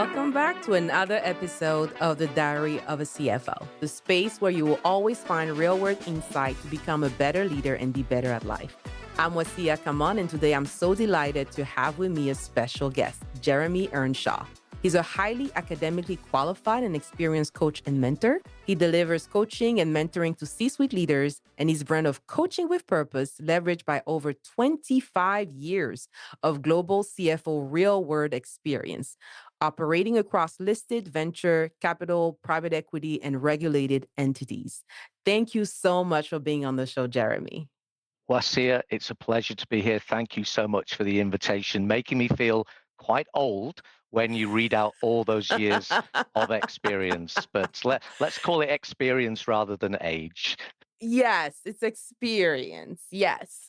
Welcome back to another episode of the Diary of a CFO, the space where you will always find real world insight to become a better leader and be better at life. I'm Wasia Kamon, and today I'm so delighted to have with me a special guest, Jeremy Earnshaw. He's a highly academically qualified and experienced coach and mentor. He delivers coaching and mentoring to C-suite leaders, and his brand of coaching with purpose, leveraged by over 25 years of global CFO real-world experience, operating across listed venture, capital, private equity, and regulated entities. Thank you so much for being on the show, Jeremy. Wasia, it's a pleasure to be here. Thank you so much for the invitation, making me feel quite old when you read out all those years of experience. But let's call it experience rather than age. Yes, it's experience. Yes.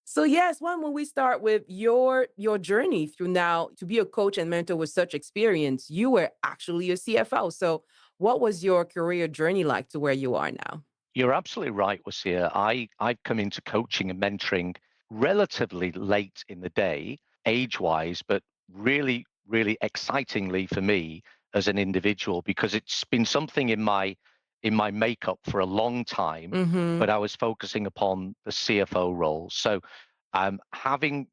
So yes, one when we start with your journey through now to be a coach and mentor with such experience, you were actually a CFO. So what was your career journey like to where you are now? You're absolutely right, Wasia. I've come into coaching and mentoring relatively late in the day, age-wise, but really excitingly for me as an individual because it's been something in my makeup for a long time, Mm-hmm. but I was focusing upon the CFO role. So having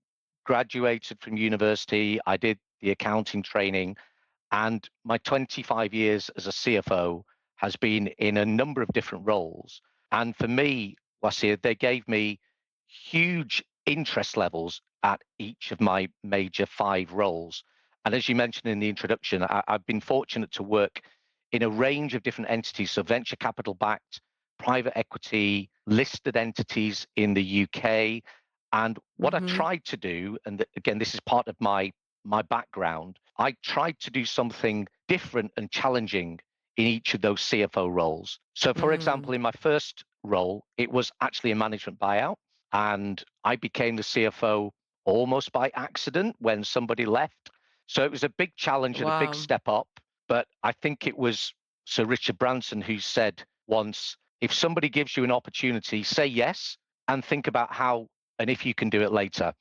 graduated from university, I did the accounting training, and my 25 years as a CFO has been in a number of different roles. And for me, Wasia, they gave me huge interest levels at each of my major five roles. And as you mentioned in the introduction, I've been fortunate to work in a range of different entities, so venture capital backed, private equity, listed entities in the UK. And what I Mm-hmm. tried to do, and again, this is part of my background, I tried to do something different and challenging in each of those CFO roles. So, for example, Mm. in my first role, it was actually a management buyout, and I became the CFO almost by accident when somebody left. So it was a big challenge and a big Wow. step up. But I think it was Sir Richard Branson who said once, if somebody gives you an opportunity, say yes and think about how and if you can do it later.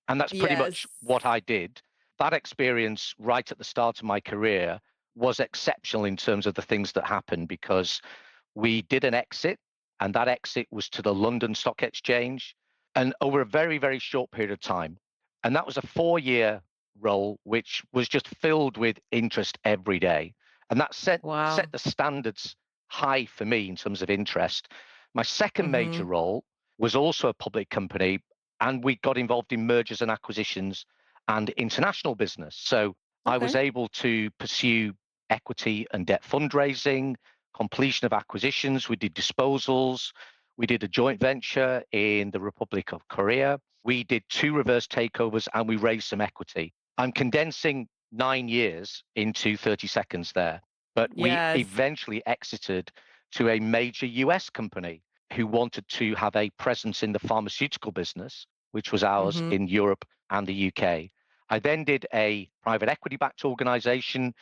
And that's pretty much Yes. what I did. That experience right at the start of my career was exceptional in terms of the things that happened because we did an exit, and that exit was to the London Stock Exchange, and over a very short period of time. And that was a 4-year role, which was just filled with interest every day. And that set Wow. the standards high for me in terms of interest. My second major Mm-hmm. role was also a public company, and we got involved in mergers and acquisitions and international business. So I was Okay. able to pursue equity and debt fundraising, completion of acquisitions. We did disposals. We did a joint venture in the Republic of Korea. We did 2 reverse takeovers and we raised some equity. I'm condensing 9 years into 30 seconds there, but we Yes. eventually exited to a major US company who wanted to have a presence in the pharmaceutical business, which was ours Mm-hmm. in Europe and the UK. I then did a private equity backed organization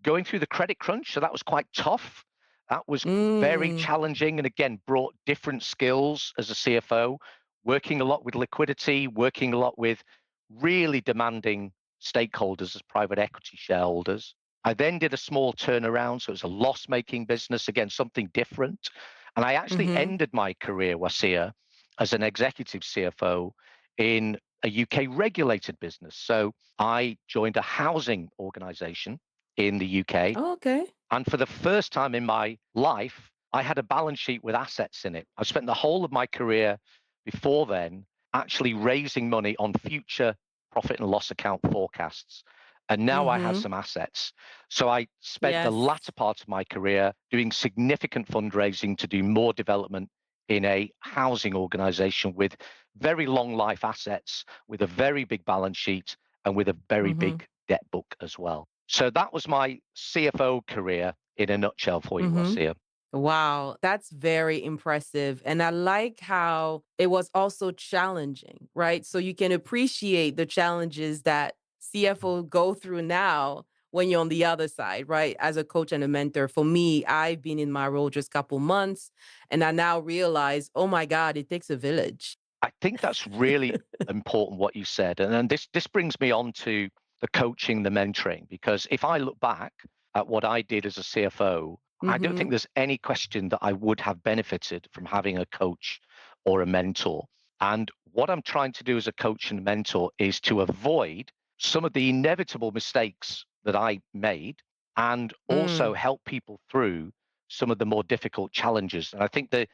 going through the credit crunch. So that was quite tough. That was very Mm. challenging and again brought different skills as a CFO, working a lot with liquidity, working a lot with really demanding stakeholders as private equity shareholders. I then did a small turnaround. So it was a loss making business, again, something different. And I actually Mm-hmm. ended my career, Wasia, as an executive CFO in a UK regulated business. So I joined a housing organization in the UK. Oh, okay. And for the first time in my life, I had a balance sheet with assets in it. I spent the whole of my career before then actually raising money on future profit and loss account forecasts. And now I have Mm-hmm. some assets. So I spent the Yes. latter part of my career doing significant fundraising to do more development in a housing organization with very long life assets, with a very big balance sheet, and with a very Mm-hmm. big debt book as well. So that was my CFO career in a nutshell for you, Mm-hmm. Wasia. Wow, that's very impressive. And I like how it was also challenging, right? So you can appreciate the challenges that CFO go through now when you're on the other side, right? As a coach and a mentor. For me, I've been in my role just a couple months and I now realize, oh my God, it takes a village. I think that's really important what you said. And then this brings me on to the coaching, the mentoring. Because if I look back at what I did as a CFO, I don't think Mhm. there's any question that I would have benefited from having a coach or a mentor. And what I'm trying to do as a coach and mentor is to avoid some of the inevitable mistakes that I made and also Mm. help people through some of the more difficult challenges. And I think the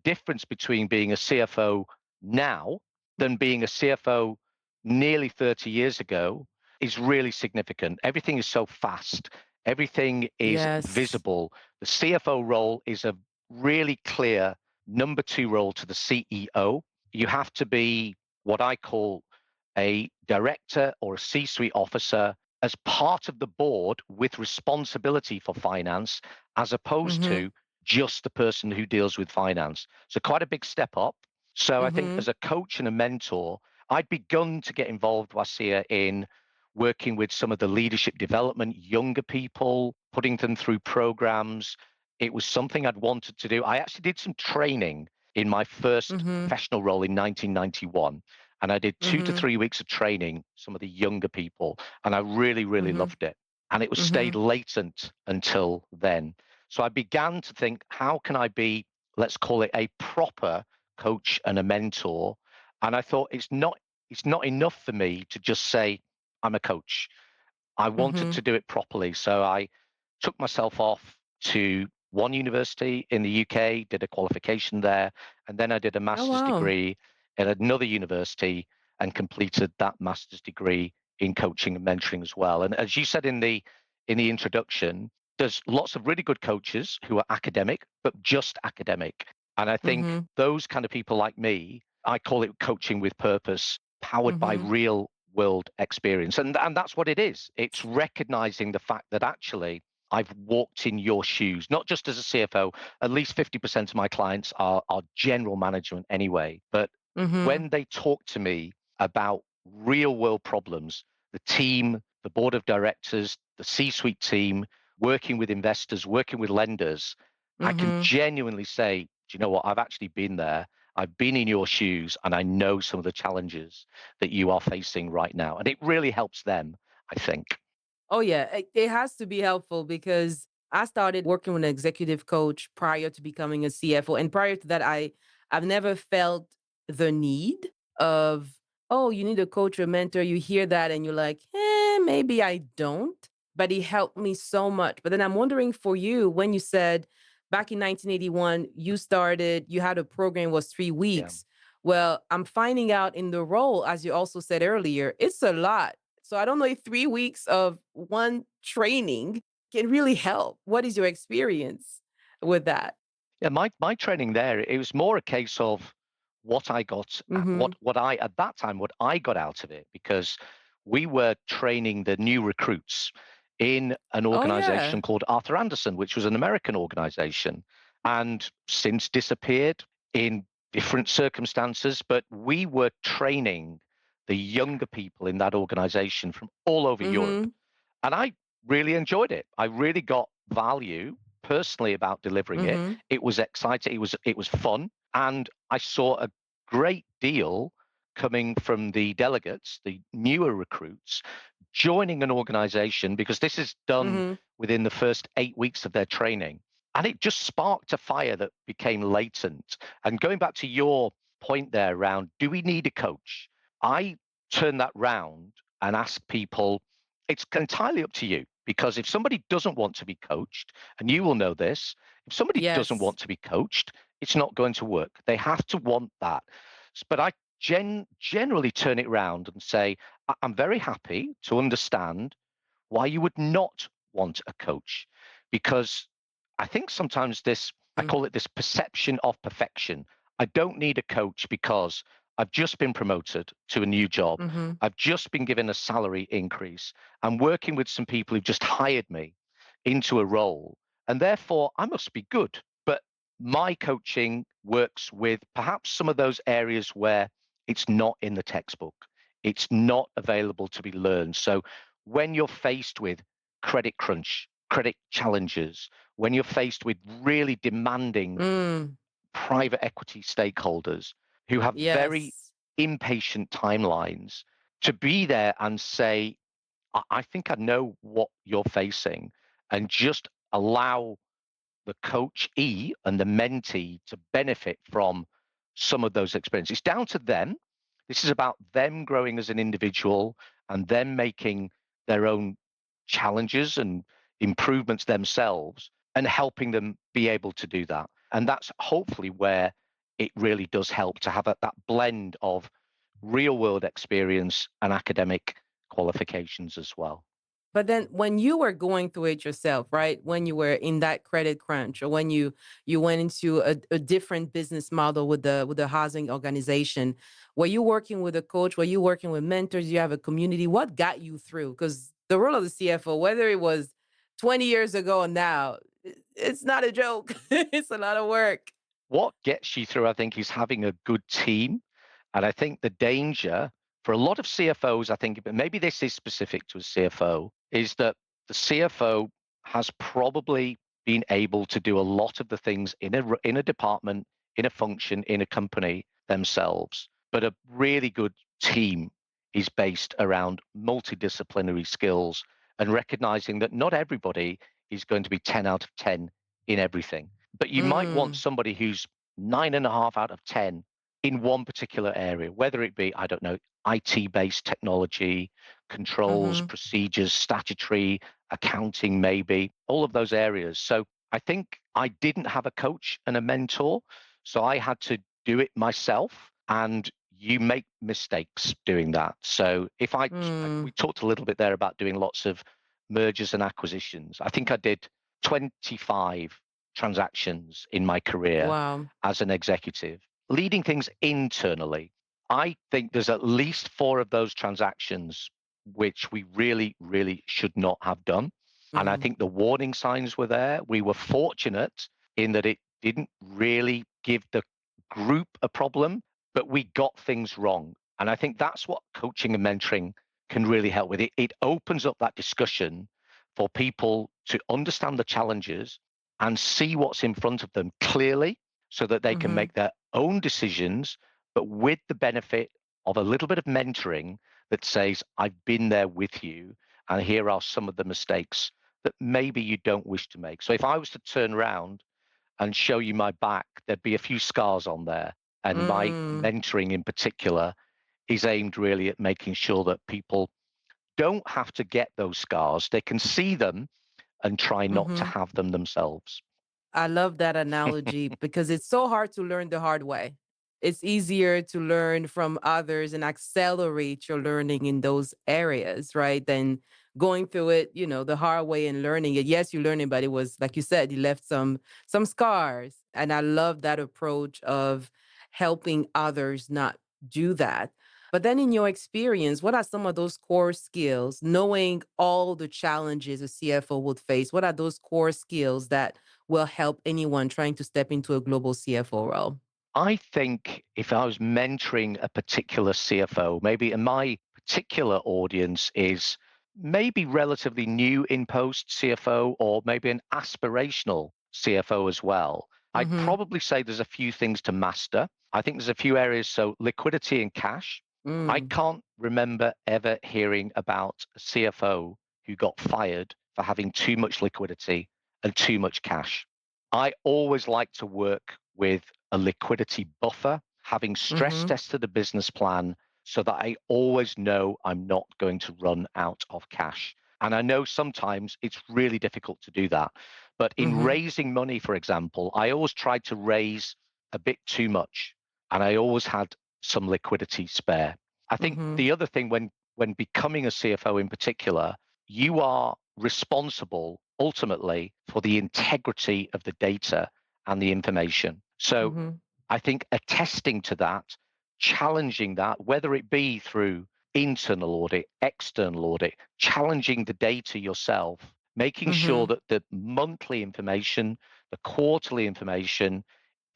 difference between being a CFO now than being a CFO nearly 30 years ago is really significant. Everything is so fast, everything is Yes. visible. The CFO role is a really clear number two role to the CEO. You have to be what I call a director or a C suite officer as part of the board with responsibility for finance, as opposed Mhm. to just the person who deals with finance. So, quite a big step up. So, I think Mhm. as a coach and a mentor, I'd begun to get involved, Wasia, in working with some of the leadership development, younger people, putting them through programs. It was something I'd wanted to do. I actually did some training in my first Mhm. professional role in 1991. And I did 2 to 3 weeks of training, some of the younger people, and I really, really Mhm. loved it. And it was stayed Mhm. latent until then. So I began to think, how can I be, let's call it a proper coach and a mentor? And I thought it's not enough for me to just say I'm a coach. I wanted Mhm. to do it properly. So I took myself off to one university in the UK, did a qualification there, and then I did a Oh, master's wow. degree at another university and completed that master's degree in coaching and mentoring as well. And as you said in the introduction, there's lots of really good coaches who are academic, but just academic. And I think Mhm. those kind of people like me, I call it coaching with purpose, powered by Mhm. real world experience. And that's what it is. It's recognizing the fact that actually I've walked in your shoes, not just as a CFO. At least 50% of my clients are general management anyway. But Mhm. when they talk to me about real world problems, the team, the board of directors, the C suite team, working with investors, working with lenders, I can Mhm. genuinely say, do you know what? I've actually been there. I've been in your shoes and I know some of the challenges that you are facing right now. And it really helps them, I think. Oh yeah, it has to be helpful because I started working with an executive coach prior to becoming a CFO, and prior to that, I've never felt the need of, oh, you need a coach or mentor. You hear that and you're like, maybe I don't. But it helped me so much. But then I'm wondering for you, when you said back in 1981 you started, you had a program was three Yeah. weeks. Well, I'm finding out in the role, as you also said earlier, it's a lot. So I don't know if 3 weeks of one training can really help. What is your experience with that? Yeah, my training there, it was more a case of what I got, Mhm. what I at that time, what I got out of it, because we were training the new recruits in an Oh, organization yeah. called Arthur Anderson, which was an American organization, and since disappeared in different circumstances. But we were training the younger people in that organization from all over Europe. Mhm. And I really enjoyed it. I really got value personally about delivering it. Mhm. It was exciting. It was fun, and I saw a great deal coming from the delegates, the newer recruits, joining an organization because this is done Mhm. within the first 8 weeks of their training. And it just sparked a fire that became latent. And going back to your point there around, do we need a coach? I turn that round and ask people, it's entirely up to you. Because if somebody doesn't want to be coached, and you will know this, if somebody doesn't Yes. want to be coached, it's not going to work. They have to want that. But I generally turn it around and say, I'm very happy to understand why you would not want a coach. Because I think sometimes I Mm. call it this perception of perfection. I don't need a coach because I've just been promoted to a new job. Mhm. I've just been given a salary increase. I'm working with some people who've just hired me into a role, and therefore I must be good. But my coaching works with perhaps some of those areas where it's not in the textbook, it's not available to be learned. So when you're faced with credit crunch, credit challenges, when you're faced with really demanding Mm. private equity stakeholders who have very Yes. impatient timelines, to be there and say, I think I know what you're facing, and just allow the coachee and the mentee to benefit from some of those experiences. It's down to them. This is about them growing as an individual and them making their own challenges and improvements themselves and helping them be able to do that. And that's hopefully where it really does help to have that blend of real world experience and academic qualifications as well. But then when you were going through it yourself, right? When you were in that credit crunch or when you went into a different business model with the housing organization, were you working with a coach? Were you working with mentors? You have a community? What got you through? Because the role of the CFO, whether it was 20 years ago or now, it's not a joke. It's a lot of work. What gets you through, I think, is having a good team. And I think the danger for a lot of CFOs, I think, but maybe this is specific to a CFO, is that the CFO has probably been able to do a lot of the things in a department, in a function, in a company themselves. But a really good team is based around multidisciplinary skills and recognizing that not everybody is going to be 10 out of 10 in everything. But you might want Mm, somebody who's 9.5 out of 10 in one particular area, whether it be, I don't know, IT based technology, controls, mm-hmm, procedures, statutory, accounting, maybe, all of those areas. So I think I didn't have a coach and a mentor. So I had to do it myself. And you make mistakes doing that. So we mm, talked a little bit there about doing lots of mergers and acquisitions. I think I did 25 transactions in my career wow. as an executive, leading things internally. I think there's at least four of those transactions which we really, really should not have done. And I Mm, think the warning signs were there. We were fortunate in that it didn't really give the group a problem, but we got things wrong. And I think that's what coaching and mentoring can really help with. It opens up that discussion for people to understand the challenges and see what's in front of them clearly so that they can mm-hmm, make their own decisions, but with the benefit of a little bit of mentoring that says, I've been there with you, and here are some of the mistakes that maybe you don't wish to make. So if I was to turn around and show you my back, there'd be a few scars on there. And my mm, mentoring in particular is aimed really at making sure that people don't have to get those scars. They can see them and try not to mm-hmm. have them themselves. I love that analogy because it's so hard to learn the hard way. It's easier to learn from others and accelerate your learning in those areas, right? Than going through it, the hard way and learning it. Yes, you learn it, but it was like you said, you left some scars. And I love that approach of helping others not do that. But then in your experience, what are some of those core skills, knowing all the challenges a CFO would face? What are those core skills that will help anyone trying to step into a global CFO role? I think if I was mentoring a particular CFO, maybe in my particular audience is maybe relatively new in post CFO or maybe an aspirational CFO as well, I'd Mhm. probably say there's a few things to master. I think there's a few areas. So liquidity and cash. I Mm. can't remember ever hearing about a CFO who got fired for having too much liquidity and too much cash. I always like to work with a liquidity buffer, having stress Mhm. tested a business plan so that I always know I'm not going to run out of cash. And I know sometimes it's really difficult to do that. But in Mhm. raising money, for example, I always tried to raise a bit too much and I always had some liquidity spare. I think Mhm. the other thing when becoming a CFO in particular, you are responsible ultimately for the integrity of the data and the information. So Mhm. I think attesting to that, challenging that, whether it be through internal audit, external audit, challenging the data yourself, making sure Mhm. that the monthly information, the quarterly information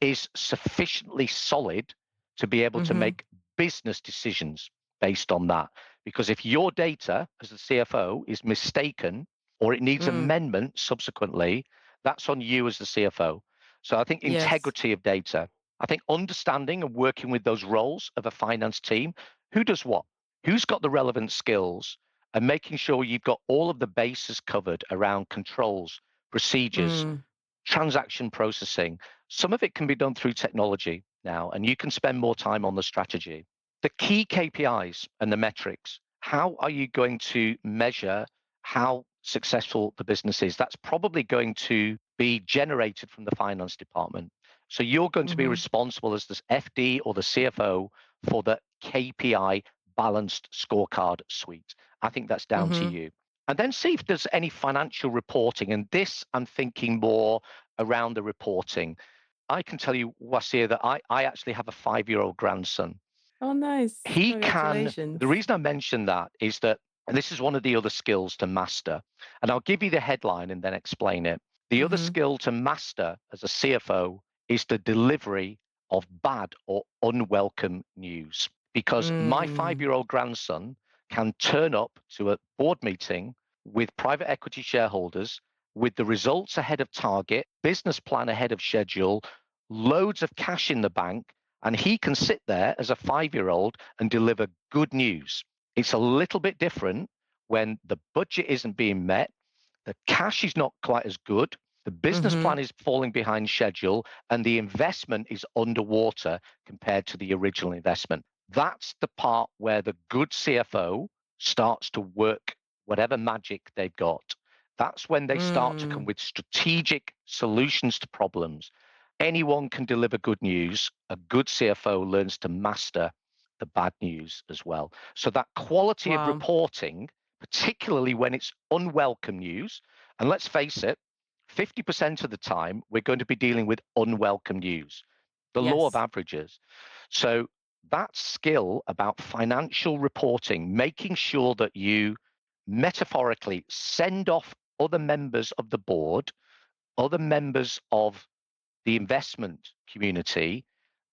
is sufficiently solid to be able to Mhm. make business decisions based on that. Because if your data as the CFO is mistaken or it needs Mm. amendment subsequently, that's on you as the CFO. So I think Yes. integrity of data, I think understanding and working with those roles of a finance team, who does what, who's got the relevant skills, and making sure you've got all of the bases covered around controls, procedures, Mm, transaction processing. Some of it can be done through technology now, and you can spend more time on the strategy. The key KPIs and the metrics. How are you going to measure how successful the business is? That's probably going to be generated from the finance department. So you're going to be mm-hmm, responsible as the FD or the CFO for the KPI balanced scorecard suite. I think that's down to mm-hmm. you. And then see if there's any financial reporting. And this, I'm thinking more around the reporting. I can tell you, Wasia, that I actually have a 5-year-old grandson. Oh, nice. He can, the Congratulations. reason I mention that is that, and this is one of the other skills to master, and I'll give you the headline and then explain it. The other Mm-hmm. skill to master as a CFO is the delivery of bad or unwelcome news. Because my 5 Mm, year old grandson can turn up to a board meeting with private equity shareholders with the results ahead of target, business plan ahead of schedule, loads of cash in the bank, and he can sit there as a 5 year old and deliver good news. It's a little bit different when the budget isn't being met, the cash is not quite as good, the business mm-hmm. plan is falling behind schedule, and the investment is underwater compared to the original investment. That's the part where the good CFO starts to work whatever magic they've got. That's when they start to come Mm, with strategic solutions to problems. Anyone can deliver good news. A good CFO learns to master the bad news as well. So that quality of wow. reporting, particularly when it's unwelcome news, and let's face it, 50% of the time we're going to be dealing with unwelcome news, the law of Yes. averages. So that skill about financial reporting, making sure that you metaphorically send off other members of the board, other members of the investment community,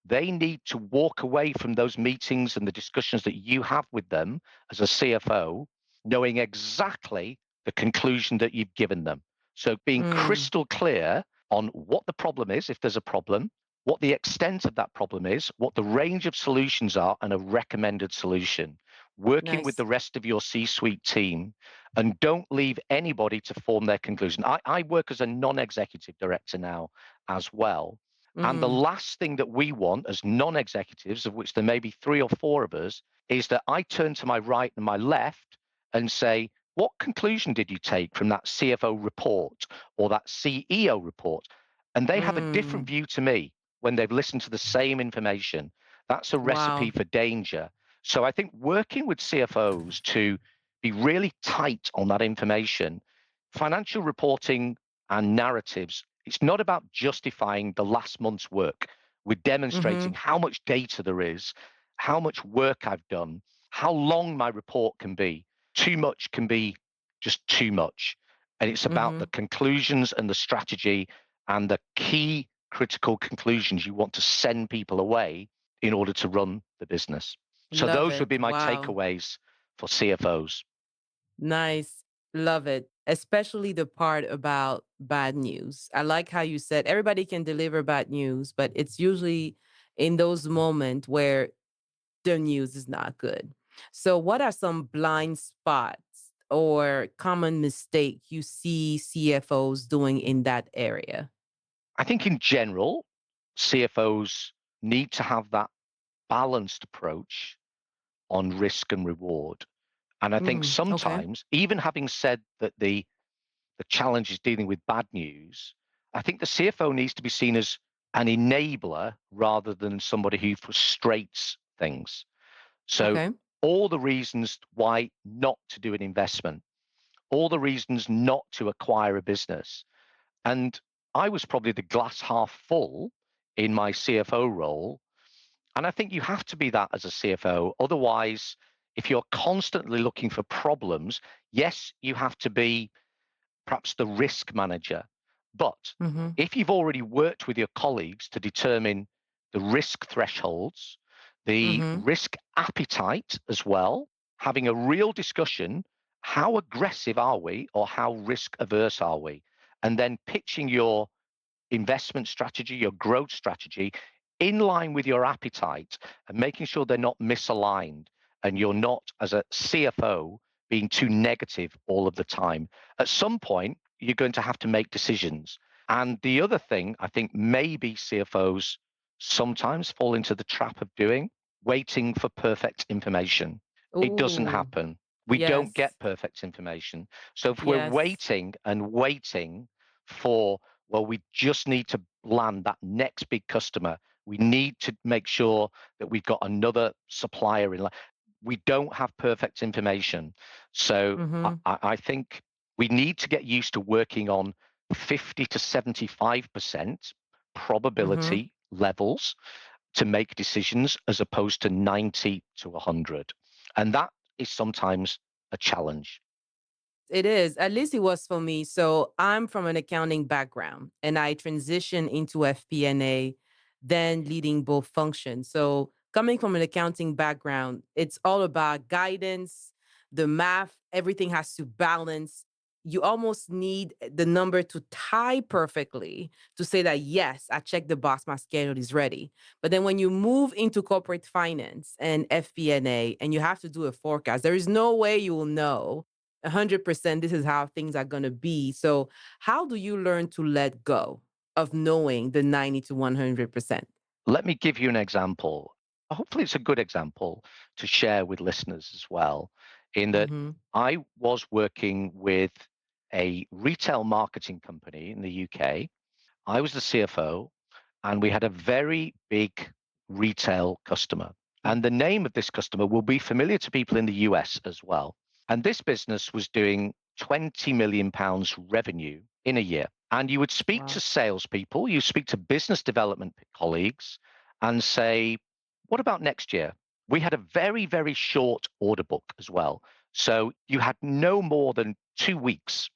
they need to walk away from those meetings and the discussions that you have with them as a CFO, knowing exactly the conclusion that you've given them. So being Mm, crystal clear on what the problem is, if there's a problem, what the extent of that problem is, what the range of solutions are, and a recommended solution. Working with nice. the rest of your C suite team, and don't leave anybody to form their conclusion. I work as a non executive director now as well. And the Mm, last thing that we want as non executives, of which there may be 3 or 4 of us, is that I turn to my right and my left and say, what conclusion did you take from that CFO report or that CEO report? And they have a different mm, view to me when they've listened to the same information. That's a recipe wow. for danger. So I think working with CFOs to be really tight on that information, financial reporting and narratives, it's not about justifying the last month's work. We're demonstrating Mm-hmm. how much data there is, how much work I've done, how long my report can be. Too much can be just too much. And it's about Mm-hmm. the conclusions and the strategy and the key critical conclusions you want to send people away in order to run the business. So Love those would it. be my Wow. takeaways for CFOs. Nice. Love it. Especially the part about bad news. I like how you said everybody can deliver bad news, but it's usually in those moments where the news is not good. So, what are some blind spots or common mistake you see CFOs doing in that area? I think in general, CFOs need to have that balanced approach on risk and reward. And I think Mm, okay. sometimes, even having said that the challenge is dealing with bad news, I think the CFO needs to be seen as an enabler rather than somebody who frustrates things. So, Okay. all the reasons why not to do an investment, all the reasons not to acquire a business. And I was probably the glass half full in my CFO role. And I think you have to be that as a CFO. Otherwise, if you're constantly looking for problems, yes, you have to be perhaps the risk manager. But Mm-hmm. if you've already worked with your colleagues to determine the risk thresholds, the Mm-hmm. risk appetite as well, having a real discussion, how aggressive are we or how risk averse are we? And then pitching your investment strategy, your growth strategy in line with your appetite and making sure they're not misaligned and you're not, as a CFO, being too negative all of the time. At some point, you're going to have to make decisions. And the other thing I think maybe CFOs sometimes fall into the trap of doing, waiting for perfect information. It doesn't Ooh, happen. We don't yes, get perfect information. So if we're yes. waiting and waiting for, well, we just need to land that next big customer. We need to make sure that we've got another supplier in line. We don't have perfect information. So I, Mm-hmm. I think we need to get used to working on 50 to 75% Mm-hmm. probability levels to make decisions as opposed to 90 to 100. And that is sometimes a challenge. It is. At least it was for me. So I'm from an accounting background and I transitioned into FP&A, then leading both functions. So coming from an accounting background, it's all about guidance, the math, everything has to balance. You almost need the number to tie perfectly to say that, yes, I checked the box, my schedule is ready. But then when you move into corporate finance and FP&A and you have to do a forecast, there is no way you will know 100% this is how things are going to be. So, how do you learn to let go of knowing the 90 to 100%? Let me give you an example. Hopefully, it's a good example to share with listeners as well, in that Mhm. I was working with a retail marketing company in the UK. I was the CFO, and we had a very big retail customer. And the name of this customer will be familiar to people in the US as well. And this business was doing £20 million revenue in a year. And you would speak to Wow. salespeople, you speak to business development colleagues and say, what about next year? We had a very, very short order book as well. So you had no more than 2 weeks,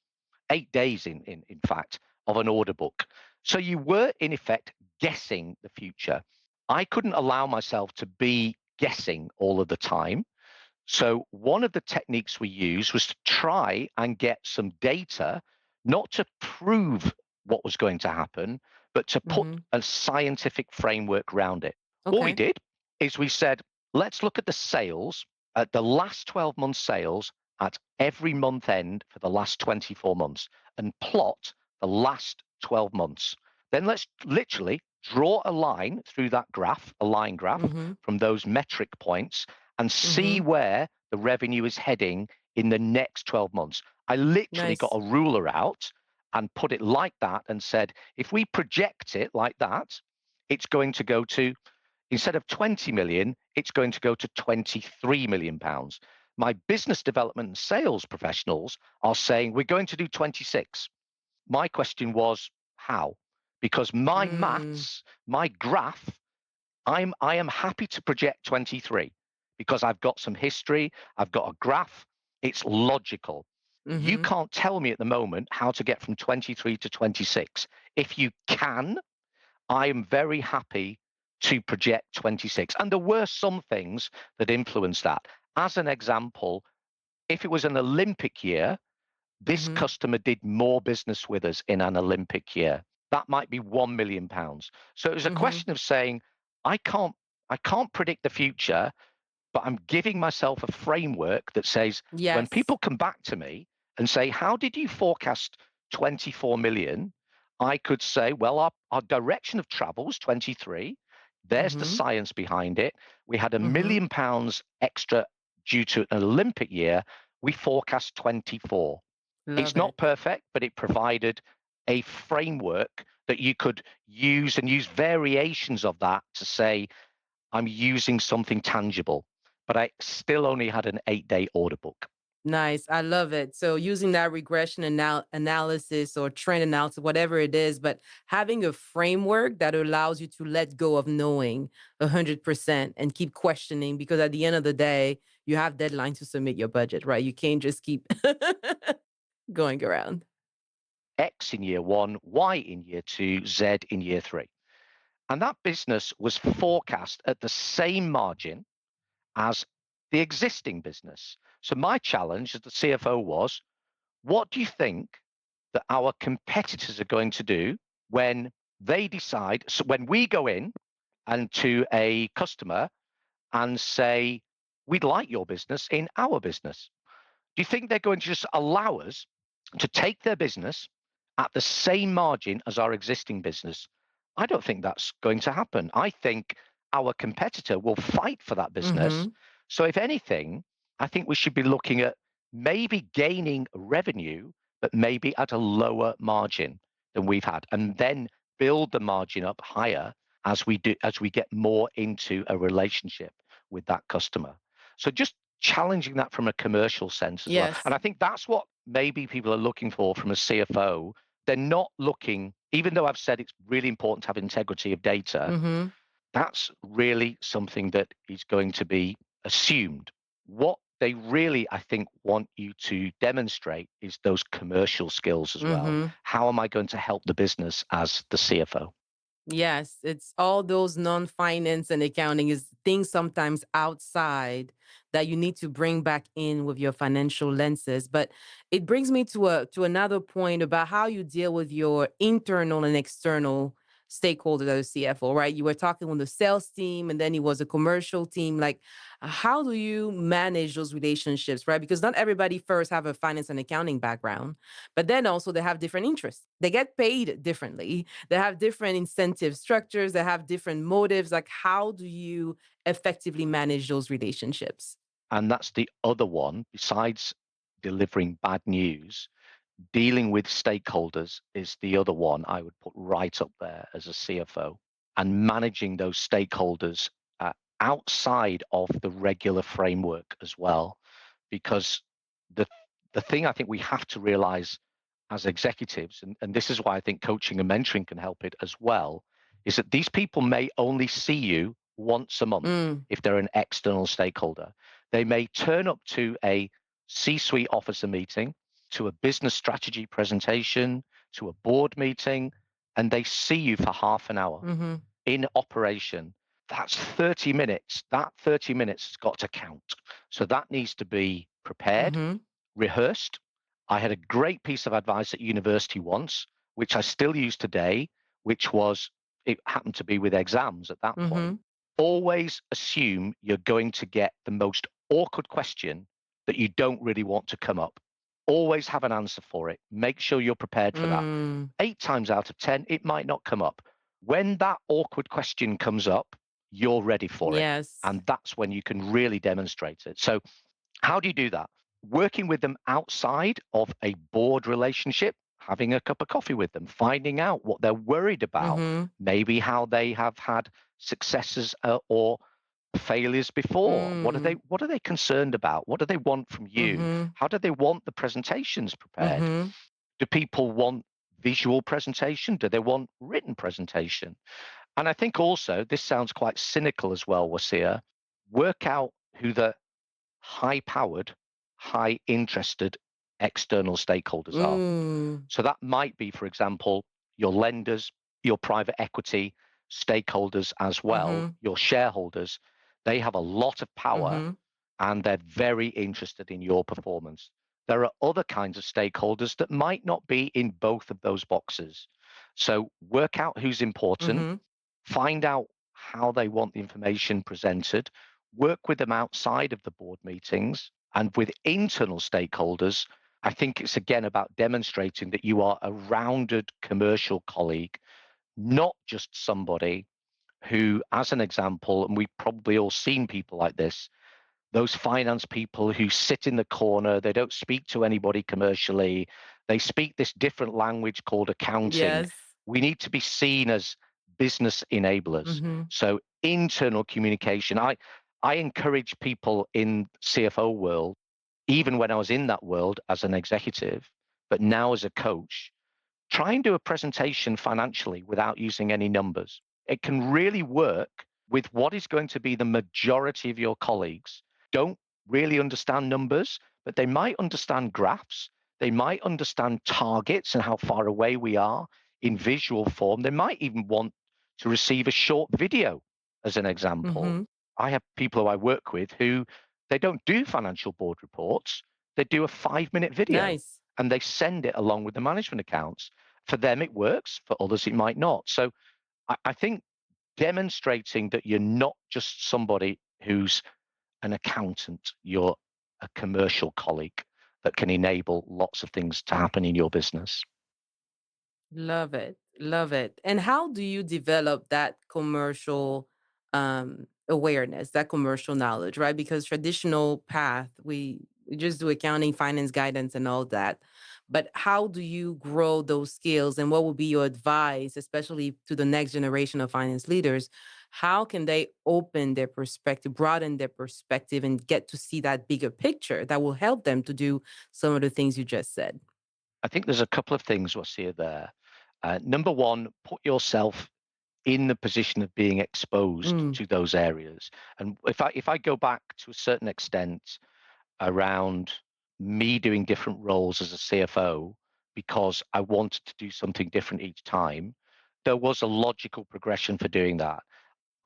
8 days in fact, of an order book. So you were in effect guessing the future. I couldn't allow myself to be guessing all of the time. So one of the techniques we used was to try and get some data, not to prove what was going to happen, but to put Mhm. a scientific framework around it. What we Okay. did is we said, let's look at the sales, at the last 12 months sales at every month end for the last 24 months and plot the last 12 months. Then let's literally draw a line through that graph, a line graph Mhm. from those metric points and see Mhm. where the revenue is heading in the next 12 months. I literally got Nice. a ruler out and put it like that and said, if we project it like that, it's going to go to, instead of 20 million, it's going to go to 23 million pounds. My business development and sales professionals are saying we're going to do 26. My question was, how? Because my Mm. maths, my graph, I am happy to project 23 because I've got some history, I've got a graph, it's logical. You Mhm. can't tell me at the moment how to get from 23 to 26. If you can, I am very happy to project 26. And there were some things that influenced that. As an example, if it was an Olympic year, this Mhm. customer did more business with us in an Olympic year. That might be £1 million. So it was a Mhm. question of saying, I can't, I can't predict the future, but I'm giving myself a framework that says when Yes. people come back to me and say, how did you forecast 24 million? I could say, well, our direction of travel was 23. There's the Mhm. science behind it. We had Mhm. £1 million extra due to an Olympic year. We forecast 24. It's Love not it. perfect, but it provided a framework that you could use and use variations of that to say, I'm using something tangible, but I still only had an 8 day order book. Nice. I love it. So using that regression analysis or trend analysis, whatever it is, but having a framework that allows you to let go of knowing 100% and keep questioning because at the end of the day, you have deadlines to submit your budget, right? You can't just keep going around. X in year one, Y in year two, Z in year three. And that business was forecast at the same margin as the existing business. So my challenge as the CFO was, what do you think that our competitors are going to do when they decide, so when we go in and to a customer and say, we'd like your business in our business. Do you think they're going to just allow us to take their business at the same margin as our existing business? I don't think that's going to happen. I think our competitor will fight for that business. Mm-hmm. So, if anything, I think we should be looking at maybe gaining revenue, but maybe at a lower margin than we've had, and then build the margin up higher as we get more into a relationship with that customer. So just challenging that from a commercial sense as well. Yes. And I think that's what maybe people are looking for from a CFO. They're not looking, even though I've said it's really important to have integrity of data, Mm-hmm. that's really something that is going to be assumed. What they really, I think, want you to demonstrate is those commercial skills as well. Mm-hmm. How am I going to help the business as the CFO? Yes, it's all those non-finance and accounting is things sometimes outside that you need to bring back in with your financial lenses. But it brings me to another point about how you deal with your internal and external stakeholders as a CFO, right? You were talking with the sales team and then it was a commercial team. Like, how do you manage those relationships, right? Because not everybody first have a finance and accounting background, but then also they have different interests. They get paid differently, they have different incentive structures, they have different motives. Like, how do you effectively manage those relationships? And that's the other one, besides delivering bad news, dealing with stakeholders is the other one I would put right up there as a CFO, and managing those stakeholders outside of the regular framework as well. Because the the thing I think we have to realize as executives, and this is why I think coaching and mentoring can help it as well, is that these people may only see you once a month Mm, if they're an external stakeholder. They may turn up to a C suite officer meeting, to a business strategy presentation, to a board meeting, and they see you for half an hour mm-hmm, in operation. That's 30 minutes. That 30 minutes has got to count. So that needs to be prepared, mm-hmm, rehearsed. I had a great piece of advice at university once, which I still use today, which was it happened to be with exams at that mm-hmm, point. Always assume you're going to get the most awkward question that you don't really want to come up. Always have an answer for it. Make sure you're prepared for that. mm, 8 times out of 10, it might not come up. When that awkward question comes up, you're ready for it. yes. And that's when you can really demonstrate it. So how do you do that? Working with them outside of a board relationship, having a cup of coffee with them, finding out what they're worried about, Mm-hmm, maybe how they have had successes or failures before. mm, What are they concerned about? What do they want from you? mm-hmm, How do they want the presentations prepared? mm-hmm, Do people want visual presentation? Do they want written presentation? And I think also this sounds quite cynical as well, Wasia. Work out who the high powered, high interested external stakeholders are. mm, So that might be, for example, your lenders, your private equity stakeholders as well, mm-hmm, your shareholders. They have a lot of power mm-hmm, and they're very interested in your performance. There are other kinds of stakeholders that might not be in both of those boxes. So work out who's important, mm-hmm. find out how they want the information presented, work with them outside of the board meetings and with internal stakeholders. I think it's again about demonstrating that you are a rounded commercial colleague, not just somebody who, as an example, and we've probably all seen people like this, those finance people who sit in the corner, they don't speak to anybody commercially. They speak this different language called accounting. Yes. We need to be seen as business enablers. Mm-hmm. So internal communication. I encourage people in CFO world, even when I was in that world as an executive, but now as a coach, try and do a presentation financially without using any numbers. It can really work with what is going to be the majority of your colleagues. Don't really understand numbers, but they might understand graphs. They might understand targets and how far away we are in visual form. They might even want to receive a short video as an example. Mm-hmm. I have people who I work with who they don't do financial board reports. They do a 5 minute video Nice. and they send it along with the management accounts. For them, it works. For others, it might not. So I think demonstrating that you're not just somebody who's an accountant, you're a commercial colleague. that can enable lots of things to happen in your business. Love it. Love it. And how do you develop that commercial awareness, that commercial knowledge, right? Because traditional path, we just do accounting, finance guidance and all that. But how do you grow those skills and what would be your advice, especially to the next generation of finance leaders? How can they open their perspective, broaden their perspective and get to see that bigger picture that will help them to do some of the things you just said? I think there's a couple of things we'll see there. Number one, put yourself in the position of being exposed Mm, to those areas. And if I go back to a certain extent around me doing different roles as a CFO because I wanted to do something different each time, there was a logical progression for doing that.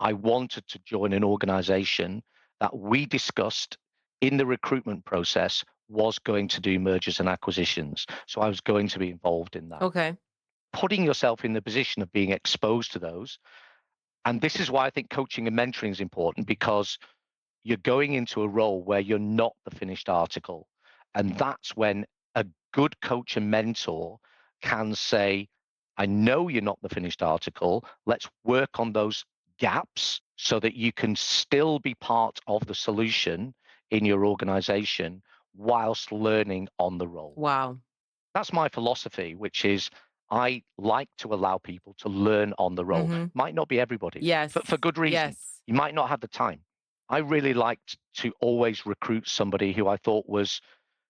I wanted to join an organization that we discussed in the recruitment process was going to do mergers and acquisitions. So I was going to be involved in that. okay. Putting yourself in the position of being exposed to those. And this is why I think coaching and mentoring is important because you're going into a role where you're not the finished article. And that's when a good coach and mentor can say, I know you're not the finished article. Let's work on those gaps so that you can still be part of the solution in your organization whilst learning on the role. Wow. That's my philosophy, which is I like to allow people to learn on the role. Mhm. Might not be everybody for Yes. good reason. Yes. You might not have the time. I really liked to always recruit somebody who I thought was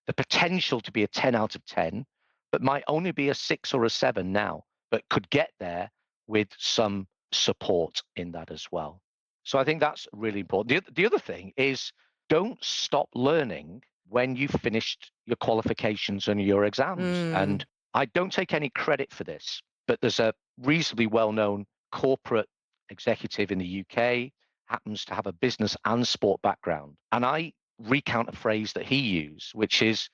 the potential to be a 10 out of 10, but might only be a 6 or a 7 now, but could get there with some support in that as well. So I think that's really important. The other thing is don't stop learning when you've finished your qualifications and your exams. Mm. And I don't take any credit for this, but there's a reasonably well known corporate executive in the UK, happens to have a business and sport background. And I recount a phrase that he used, which is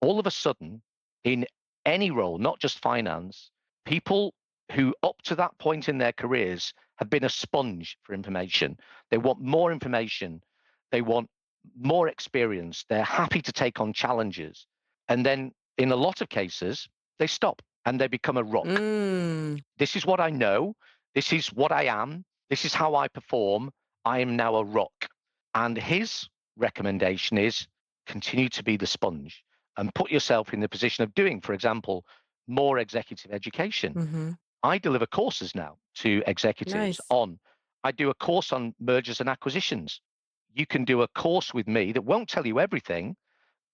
all of a sudden, in any role, not just finance, people who up to that point in their careers have been a sponge for information. They want more information. They want more experience. They're happy to take on challenges. And then in a lot of cases, they stop and they become a rock. Mm. This is what I know. This is what I am. This is how I perform. I am now a rock. And his recommendation is continue to be the sponge and put yourself in the position of doing, for example, more executive education. Mhm. I deliver courses now to executives Nice. on, I do a course on mergers and acquisitions. You can do a course with me that won't tell you everything,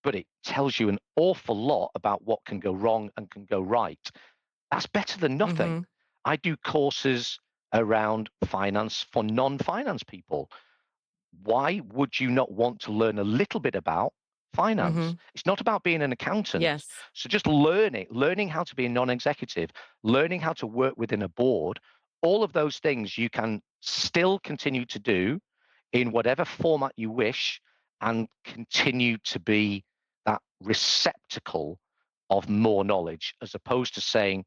but it tells you an awful lot about what can go wrong and can go right. That's better than nothing. Mhm. I do courses around finance for non-finance people. Why would you not want to learn a little bit about finance? Mhm. It's not about being an accountant. Yes. So just learning how to be a non-executive, learning how to work within a board, all of those things you can still continue to do in whatever format you wish and continue to be that receptacle of more knowledge as opposed to saying,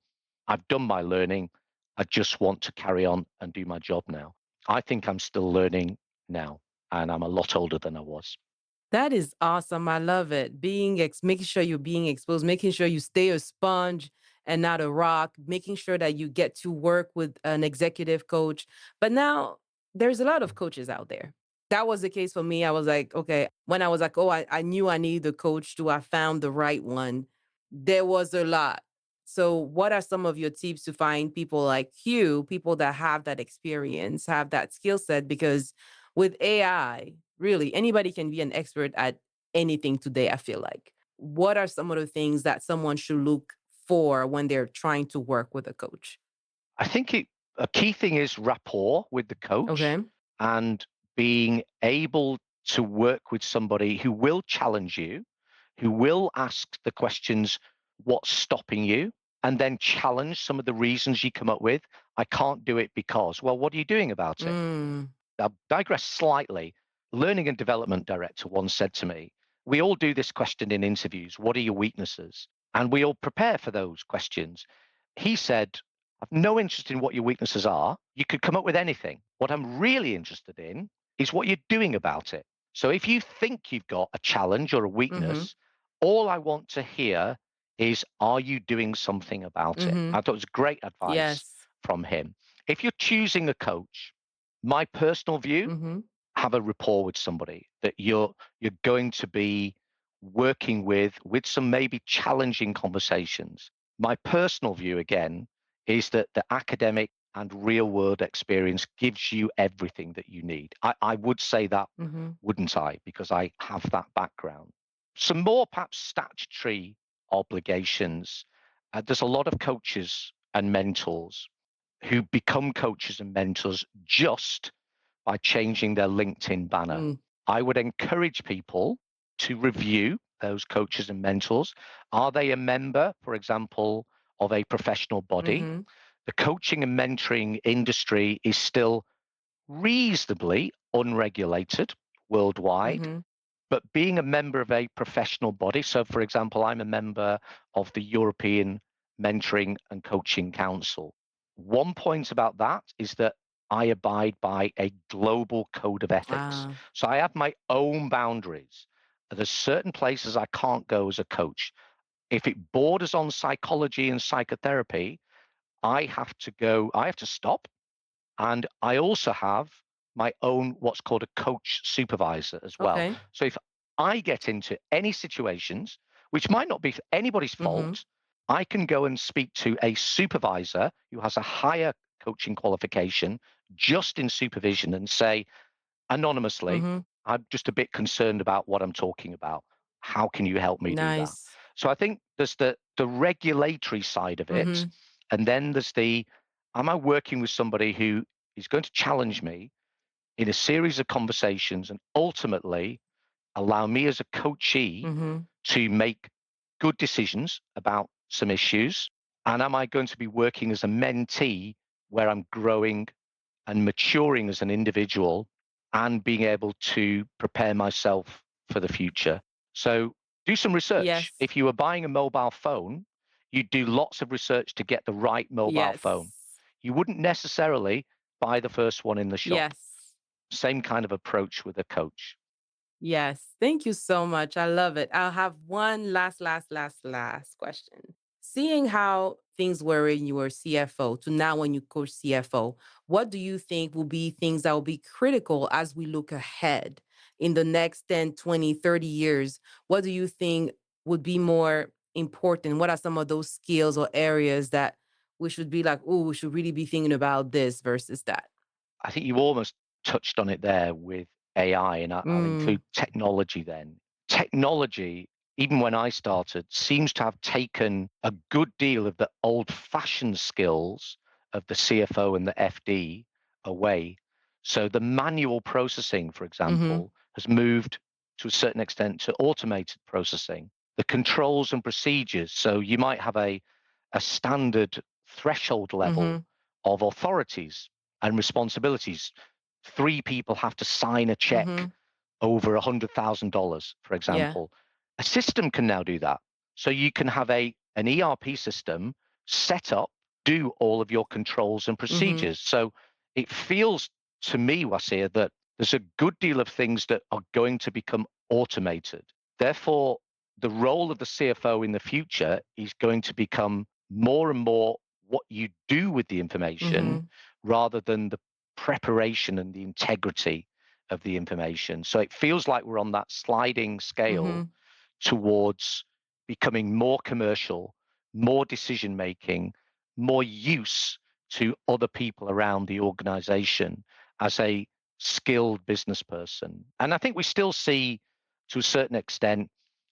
I've done my learning. I just want to carry on and do my job now. I think I'm still learning now and I'm a lot older than I was. That is awesome. I love it. Making sure you're being exposed, making sure you stay a sponge and not a rock, making sure that you get to work with an executive coach. But now there's a lot of coaches out there. That was the case for me. I was like, okay, when I was like, oh, I knew I needed a coach too. I found the right one. There was a lot. So, what are some of your tips to find people like you, people that have that experience, have that skill set? Because with AI, really, anybody can be an expert at anything today, I feel like. What are some of the things that someone should look for when they're trying to work with a coach? I think a key thing is rapport with the coach Okay. and being able to work with somebody who will challenge you, who will ask the questions, what's stopping you? And then challenge some of the reasons you come up with. I can't do it because, well, what are you doing about it? Mm. I'll digress slightly. Learning and development director once said to me, we all do this question in interviews. What are your weaknesses? And we all prepare for those questions. He said, I've no interest in what your weaknesses are. You could come up with anything. What I'm really interested in is what you're doing about it. So if you think you've got a challenge or a Mhm. weakness, All I want to hear is, are you doing something about it? Mm-hmm. I thought it was great advice Yes. from him. If you're choosing a coach, my personal view, Mm-hmm. have a rapport with somebody that you're going to be working with some maybe challenging conversations. My personal view again is that the academic and real world experience gives you everything that you need. I would say that, Mm-hmm. wouldn't I? Because I have that background. Some more perhaps statutory obligations. There's a lot of coaches and mentors who become coaches and mentors just by changing their LinkedIn banner. Mm. I would encourage people to review those coaches and mentors. Are they a member, for example, of a professional body? Mm-hmm. The coaching and mentoring industry is still reasonably unregulated worldwide, Mm-hmm. but being a member of a professional body, so for example, I'm a member of the European Mentoring and Coaching Council. One point about that is that I abide by a global code of ethics. Ah. So I have my own boundaries. There's certain places I can't go as a coach. If it borders on psychology and psychotherapy, I have to stop, and I also have my own what's called a coach supervisor as well. Okay. So if I get into any situations, which might not be anybody's Mm-hmm. fault, I can go and speak to a supervisor who has a higher coaching qualification just in supervision and say, anonymously, Mm-hmm. I'm just a bit concerned about what I'm talking about. How can you help me do that? Nice. So I think there's the regulatory side of it, Mm-hmm. and then there's the, am I working with somebody who is going to challenge me in a series of conversations and ultimately allow me as a coachee Mm-hmm. to make good decisions about some issues? And am I going to be working as a mentee where I'm growing and maturing as an individual and being able to prepare myself for the future? So do some research. Yes. If you were buying a mobile phone, you'd do lots of research to get the right mobile phone. Yes. You wouldn't necessarily buy the first one in the shop. Yes. Same kind of approach with a coach. Yes. Thank you so much. I love it. I'll have one last question. Seeing how things were when you were CFO to now when you coach CFO, what do you think will be things that will be critical as we look ahead in the next 10, 20, 30 years? What do you think would be more important? What are some of those skills or areas that we should be like, oh, we should really be thinking about this versus that? I think you almost touched on it there with AI, and I'll include Mm, technology then. Technology, even when I started, seems to have taken a good deal of the old fashioned skills of the CFO and the FD away. So the manual processing, for mm-hmm, example, has moved to a certain extent to automated processing. The controls and procedures. So you might have a standard threshold level mm-hmm, of authorities and responsibilities. Three people have to sign a check mm-hmm. over $100,000, for Yeah. example. A system can now do that. So you can have an ERP system set up, do all of your controls and Mm-hmm, procedures. So it feels to me, Wasia, that there's a good deal of things that are going to become automated. Therefore, the role of the CFO in the future is going to become more and more what you do with the information mm-hmm, rather than the preparation and the integrity of the information. So it feels like we're on that sliding scale mm-hmm, towards becoming more commercial, more decision making, more use to other people around the organization as a skilled business person. And I think we still see, to a certain extent,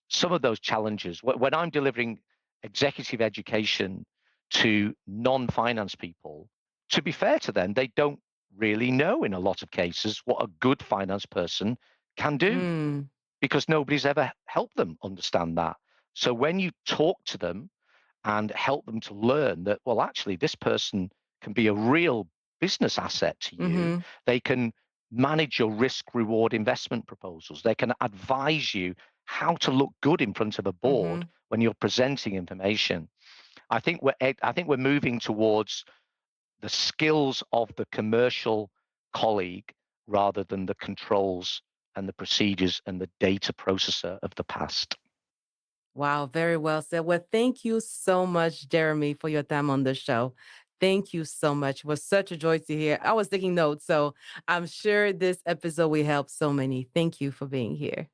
some of those challenges. When I'm delivering executive education to non finance people, to be fair to them, they don't really know in a lot of cases what a good finance person can do mm, because nobody's ever helped them understand that. So when you talk to them and help them to learn that, well, actually, this person can be a real business asset to you, mm-hmm, they can manage your risk reward investment proposals, they can advise you how to look good in front of a mm-hmm, board when you're presenting information. I think we're moving towards the skills of the commercial colleague rather than the controls and the procedures and the data processor of the past. Wow, very well said. Well, thank you so much, Jeremy, for your time on the show. Thank you so much. It was such a joy to hear. I was taking notes, so I'm sure this episode will help so many. Thank you for being here.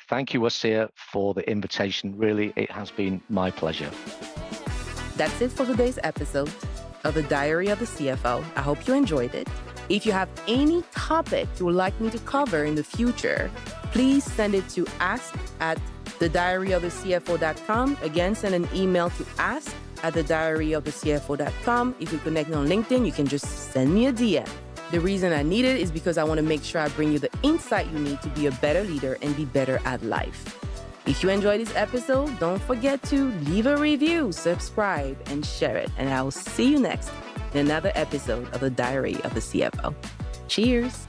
Thank you, Asia, for the invitation. Really, it has been my pleasure. That's it for today's episode of the Diary of the CFO. I hope you enjoyed it. If you have any topic you would like me to cover in the future, please send it to ask@thediaryofthecfo.com. Again, send an email to ask@thediaryofthecfo.com. If you connect on LinkedIn, you can just send me a DM. The reason I need it is because I want to make sure I bring you the insight you need to be a better leader and be better at life. If you enjoyed this episode, don't forget to leave a review, subscribe, and share it. And I will see you next in another episode of the Diary of the CFO. Cheers.